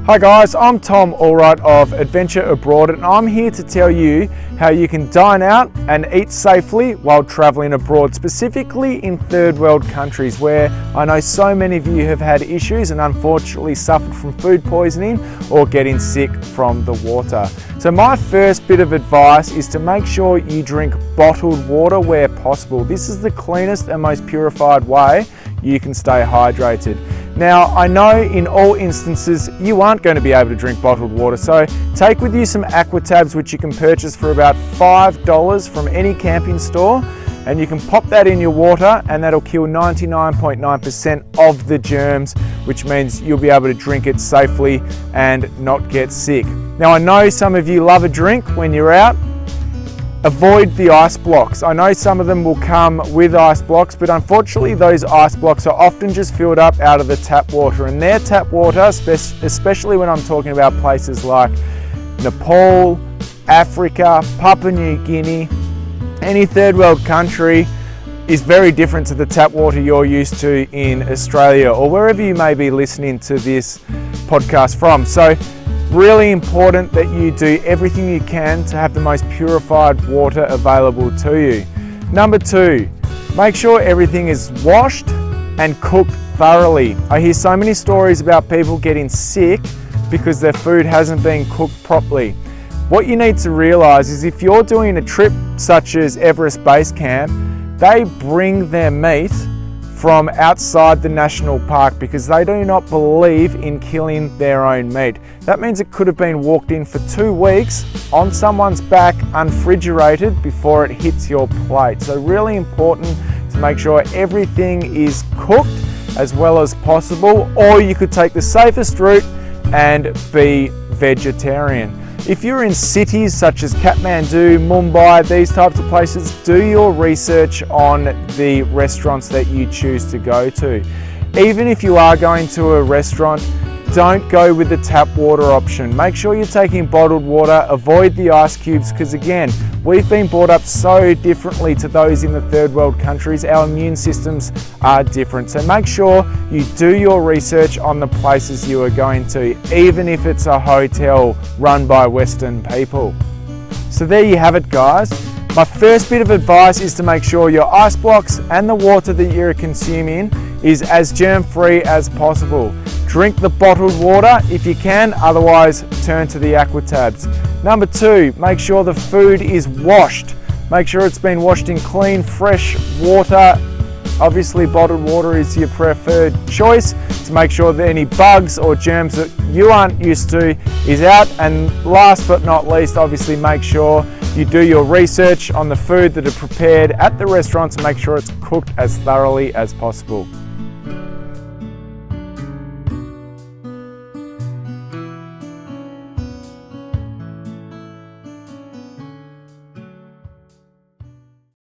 Hi guys, I'm Tom Allwright of Adventure Abroad, and I'm here to tell you how you can dine out and eat safely while traveling abroad, specifically in third world countries where I know so many of you have had issues and unfortunately suffered from food poisoning or getting sick from the water. So my first bit of advice is to make sure you drink bottled water where possible. This is the cleanest and most purified way you can stay hydrated. Now, I know in all instances you aren't going to be able to drink bottled water, so take with you some aqua tabs which you can purchase for about $5 from any camping store, and you can pop that in your water and that'll kill 99.9% of the germs, which means you'll be able to drink it safely and not get sick. Now, I know some of you love a drink when you're out. Avoid the ice blocks. I know some of them will come with ice blocks, but unfortunately those ice blocks are often just filled up out of the tap water, and their tap water, especially when I'm talking about places like Nepal, Africa, Papua New Guinea, any third world country, is very different to the tap water you're used to in Australia or wherever you may be listening to this podcast from. So really important that you do everything you can to have the most purified water available to you. Number 2, make sure everything is washed and cooked thoroughly. I hear so many stories about people getting sick because their food hasn't been cooked properly. What you need to realize is if you're doing a trip such as Everest Base Camp, they bring their meat from outside the national park because they do not believe in killing their own meat. That means it could have been walked in for 2 weeks on someone's back unfrigerated before it hits your plate. So really important to make sure everything is cooked as well as possible, or you could take the safest route and be vegetarian. If you're in cities such as Kathmandu, Mumbai, these types of places, do your research on the restaurants that you choose to go to. Even if you are going to a restaurant, don't go with the tap water option. Make sure you're taking bottled water, avoid the ice cubes, because again, we've been brought up so differently to those in the third world countries. Our immune systems are different. So make sure you do your research on the places you are going to, even if it's a hotel run by Western people. So there you have it, guys. My first bit of advice is to make sure your ice blocks and the water that you're consuming is as germ-free as possible. Drink the bottled water if you can, otherwise turn to the aqua tabs. Number 2, make sure the food is washed. Make sure it's been washed in clean, fresh water. Obviously bottled water is your preferred choice to make sure that any bugs or germs that you aren't used to is out. And last but not least, obviously make sure you do your research on the food that are prepared at the restaurants and make sure it's cooked as thoroughly as possible.